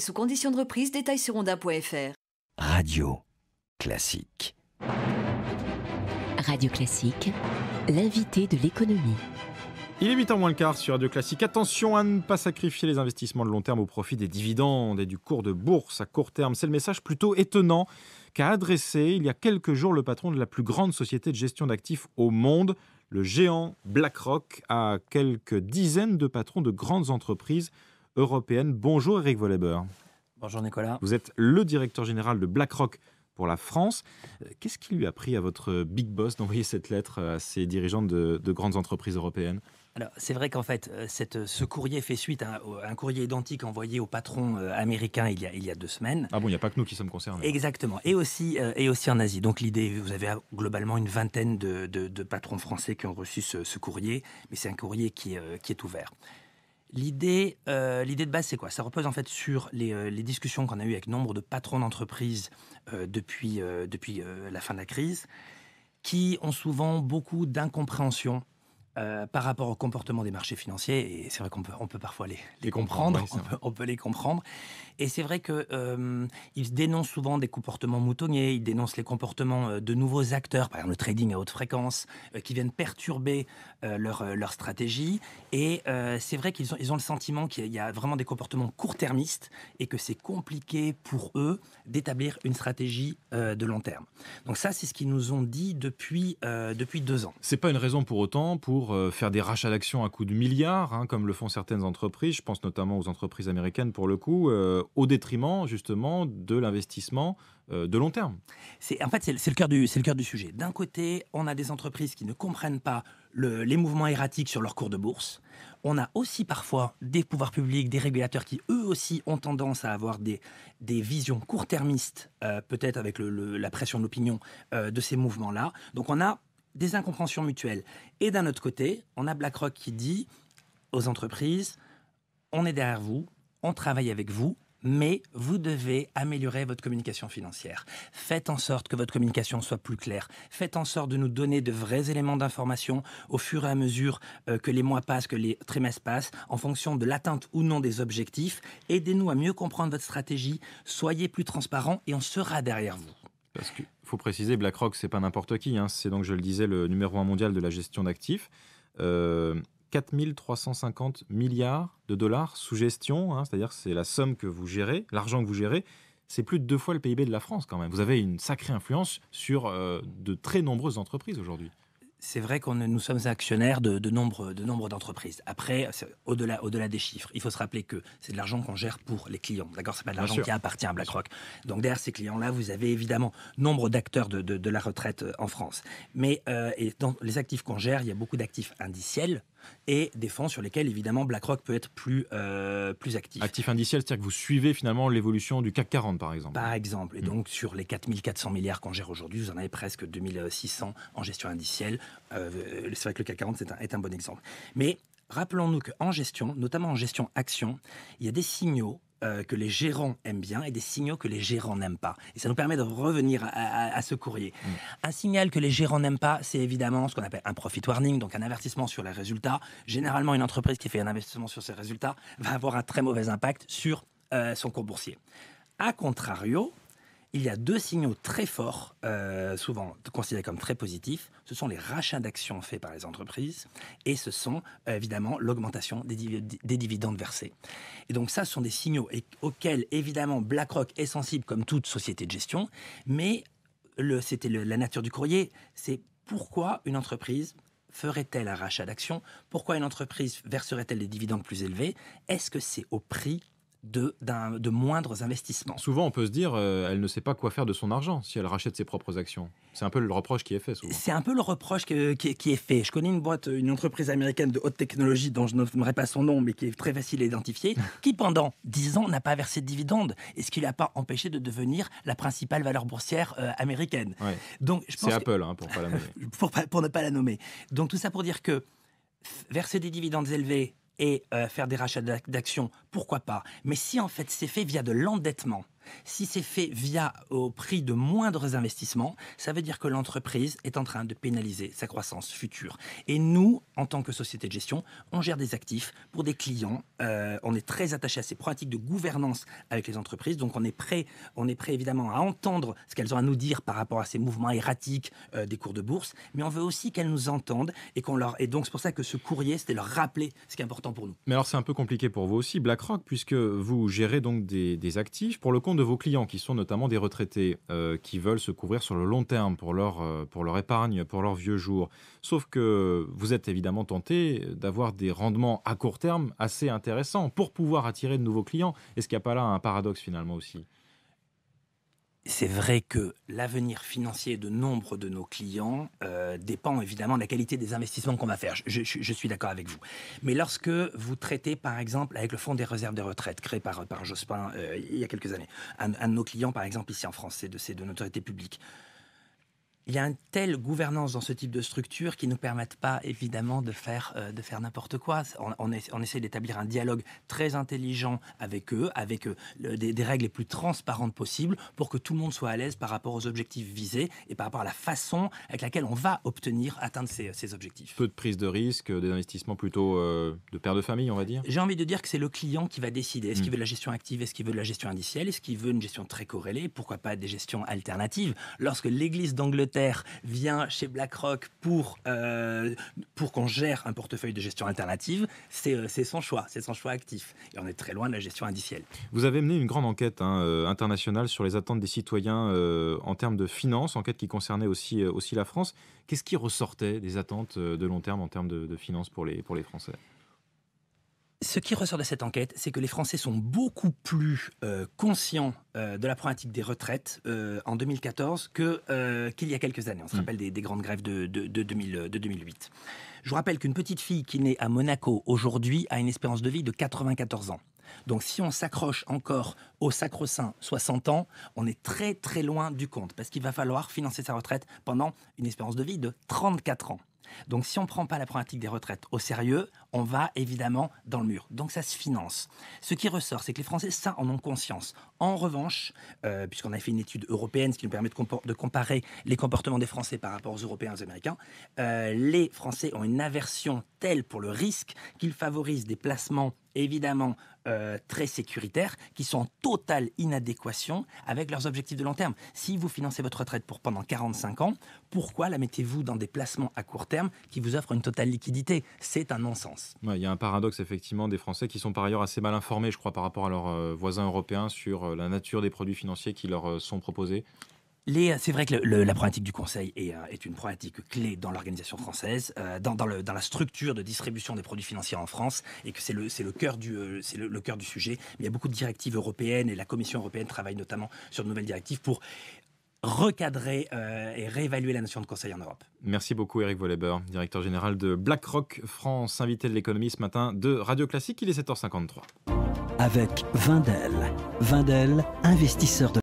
Sous conditions de reprise, détails sur onda.fr. Radio Classique. Radio Classique, l'invité de l'économie. Il est 8h moins le quart sur Radio Classique. Attention à ne pas sacrifier les investissements de long terme au profit des dividendes et du cours de bourse à court terme. C'est le message plutôt étonnant qu'a adressé il y a quelques jours le patron de la plus grande société de gestion d'actifs au monde, le géant BlackRock, à quelques dizaines de patrons de grandes entreprises européennes. Bonjour Eric Wohlleben. Bonjour Nicolas. Vous êtes le directeur général de BlackRock pour la France. Qu'est-ce qui lui a pris à votre big boss d'envoyer cette lettre à ces dirigeants de grandes entreprises européennes ? Alors, c'est vrai qu'en fait, ce courrier fait suite à un courrier identique envoyé au patron américain il y a 2 semaines. Ah bon, il n'y a pas que nous qui sommes concernés. Exactement. Et aussi en Asie. Donc l'idée, vous avez globalement une vingtaine de patrons français qui ont reçu ce courrier, mais c'est un courrier qui est ouvert. L'idée de base, c'est quoi ? Ça repose en fait sur les discussions qu'on a eues avec nombre de patrons d'entreprises depuis la fin de la crise, qui ont souvent beaucoup d'incompréhension par rapport au comportement des marchés financiers. Et c'est vrai qu'on peut parfois les comprendre, on peut les comprendre. Et c'est vrai qu'ils dénoncent souvent des comportements moutonniers, ils dénoncent les comportements de nouveaux acteurs, par exemple le trading à haute fréquence, qui viennent perturber leur stratégie. Et c'est vrai qu'ils ont le sentiment qu'il y a vraiment des comportements court-termistes et que c'est compliqué pour eux d'établir une stratégie de long terme. Donc ça, c'est ce qu'ils nous ont dit depuis 2 ans. C'est pas une raison pour autant pour faire des rachats d'actions à coups de milliards, comme le font certaines entreprises. Je pense notamment aux entreprises américaines pour le coup, au détriment justement de l'investissement de long terme. C'est le cœur du sujet. D'un côté, on a des entreprises qui ne comprennent pas les mouvements erratiques sur leur cours de bourse. On a aussi parfois des pouvoirs publics, des régulateurs qui eux aussi ont tendance à avoir des visions court-termistes, peut-être avec la pression de l'opinion de ces mouvements-là. Donc on a des incompréhensions mutuelles. Et d'un autre côté, on a BlackRock qui dit aux entreprises, on est derrière vous, on travaille avec vous, mais vous devez améliorer votre communication financière. Faites en sorte que votre communication soit plus claire. Faites en sorte de nous donner de vrais éléments d'information au fur et à mesure que les mois passent, que les trimestres passent, en fonction de l'atteinte ou non des objectifs. Aidez-nous à mieux comprendre votre stratégie. Soyez plus transparents et on sera derrière vous. Parce qu'il faut préciser, BlackRock, c'est pas n'importe qui. C'est donc, je le disais, le numéro 1 mondial de la gestion d'actifs. 4 350 milliards de dollars sous gestion, c'est-à-dire c'est la somme que vous gérez, l'argent que vous gérez, c'est plus de 2 fois le PIB de la France quand même. Vous avez une sacrée influence sur de très nombreuses entreprises aujourd'hui. C'est vrai que nous sommes actionnaires de nombre d'entreprises. Après, au-delà des chiffres, il faut se rappeler que c'est de l'argent qu'on gère pour les clients. D'accord, c'est pas de l'argent qui appartient à BlackRock. Donc derrière ces clients-là, vous avez évidemment nombre d'acteurs de la retraite en France. Mais et dans les actifs qu'on gère, il y a beaucoup d'actifs indiciels et des fonds sur lesquels, évidemment, BlackRock peut être plus actif. Actif indiciel, c'est-à-dire que vous suivez finalement l'évolution du CAC 40, par exemple. Par exemple. Et donc, sur les 4 400 milliards qu'on gère aujourd'hui, vous en avez presque 2 600 en gestion indicielle. C'est vrai que le CAC 40 est un bon exemple. Mais rappelons-nous qu'en gestion, notamment en gestion action, il y a des signaux que les gérants aiment bien et des signaux que les gérants n'aiment pas. Et ça nous permet de revenir à ce courrier. Un signal que les gérants n'aiment pas, c'est évidemment ce qu'on appelle un profit warning, donc un avertissement sur les résultats. Généralement, une entreprise qui fait un investissement sur ses résultats va avoir un très mauvais impact sur son cours boursier. A contrario, il y a 2 signaux très forts, souvent considérés comme très positifs. Ce sont les rachats d'actions faits par les entreprises et ce sont évidemment l'augmentation des dividendes versés. Et donc ça, ce sont des signaux auxquels évidemment BlackRock est sensible comme toute société de gestion, mais c'était la nature du courrier, c'est pourquoi une entreprise ferait-elle un rachat d'actions ? Pourquoi une entreprise verserait-elle des dividendes plus élevés ? Est-ce que c'est au prix de moindres investissements ? Souvent, on peut se dire, elle ne sait pas quoi faire de son argent si elle rachète ses propres actions. C'est un peu le reproche qui est fait souvent. C'est un peu le reproche qui est fait. Je connais une entreprise américaine de haute technologie dont je n'aimerais pas son nom, mais qui est très facile à identifier, qui pendant 10 ans n'a pas versé de dividendes, et ce qui ne l'a pas empêché de devenir la principale valeur boursière américaine. Ouais. Donc, c'est Apple, pour ne pas la nommer. pour ne pas la nommer. Donc tout ça pour dire que verser des dividendes élevés et faire des rachats d'actions, pourquoi pas ? Mais si en fait c'est fait via de l'endettement, Si c'est fait au prix de moindres investissements, ça veut dire que l'entreprise est en train de pénaliser sa croissance future. Et nous, en tant que société de gestion, on gère des actifs pour des clients. On est très attaché à ces pratiques de gouvernance avec les entreprises. Donc on est prêt évidemment à entendre ce qu'elles ont à nous dire par rapport à ces mouvements erratiques des cours de bourse, mais on veut aussi qu'elles nous entendent et donc c'est pour ça que ce courrier, c'était leur rappeler ce qui est important pour nous. Mais alors c'est un peu compliqué pour vous aussi, BlackRock, puisque vous gérez donc des actifs pour le compte de vos clients, qui sont notamment des retraités qui veulent se couvrir sur le long terme pour leur épargne, pour leurs vieux jours. Sauf que vous êtes évidemment tenté d'avoir des rendements à court terme assez intéressants pour pouvoir attirer de nouveaux clients. Est-ce qu'il n'y a pas là un paradoxe finalement aussi ? C'est vrai que l'avenir financier de nombre de nos clients dépend évidemment de la qualité des investissements qu'on va faire. Je suis d'accord avec vous. Mais lorsque vous traitez, par exemple, avec le Fonds des réserves de retraite, créé par Jospin il y a quelques années, un de nos clients, par exemple, ici en France, c'est de notoriété publique. Il y a une telle gouvernance dans ce type de structure qui ne nous permettent pas, évidemment, de faire n'importe quoi. On essaie d'établir un dialogue très intelligent avec eux, avec des règles les plus transparentes possibles pour que tout le monde soit à l'aise par rapport aux objectifs visés et par rapport à la façon avec laquelle on va atteindre ces objectifs. Peu de prise de risque, des investissements plutôt de père de famille, on va dire. J'ai envie de dire que c'est le client qui va décider. Est-ce qu'il veut de la gestion active? Est-ce qu'il veut de la gestion indicielle? Est-ce qu'il veut une gestion très corrélée? Pourquoi pas des gestions alternatives? Lorsque l'Église d'Angleterre vient chez BlackRock pour qu'on gère un portefeuille de gestion alternative, c'est son choix actif. Et on est très loin de la gestion indicielle. Vous avez mené une grande enquête internationale sur les attentes des citoyens en termes de finances, enquête qui concernait aussi la France. Qu'est-ce qui ressortait des attentes de long terme en termes de finances pour les Français ? Ce qui ressort de cette enquête, c'est que les Français sont beaucoup plus conscients de la problématique des retraites en 2014 qu'il y a quelques années. On se rappelle des grandes grèves de 2008. Je vous rappelle qu'une petite fille qui naît à Monaco aujourd'hui a une espérance de vie de 94 ans. Donc si on s'accroche encore au sacro-saint 60 ans, on est très très loin du compte parce qu'il va falloir financer sa retraite pendant une espérance de vie de 34 ans. Donc si on ne prend pas la problématique des retraites au sérieux, on va évidemment dans le mur. Donc ça se finance. Ce qui ressort, c'est que les Français, ça, en ont conscience. En revanche, puisqu'on a fait une étude européenne, ce qui nous permet de comparer les comportements des Français par rapport aux Européens et aux Américains, les Français ont une aversion telle pour le risque qu'ils favorisent des placements évidemment très sécuritaires qui sont en totale inadéquation avec leurs objectifs de long terme. Si vous financez votre retraite pendant 45 ans, pourquoi la mettez-vous dans des placements à court terme qui vous offrent une totale liquidité? C'est un non-sens. Ouais, il y a un paradoxe effectivement des Français qui sont par ailleurs assez mal informés, je crois, par rapport à leurs voisins européens sur la nature des produits financiers qui leur sont proposés. C'est vrai que la problématique du conseil est une problématique clé dans l'organisation française, dans la structure de distribution des produits financiers en France, et que c'est le cœur du sujet. Mais il y a beaucoup de directives européennes et la Commission européenne travaille notamment sur de nouvelles directives pour recadrer et réévaluer la notion de conseil en Europe. Merci beaucoup Éric Vollebeur, directeur général de BlackRock France, invité de l'économie ce matin de Radio Classique. Il est 7h53. Avec Wendel, investisseur de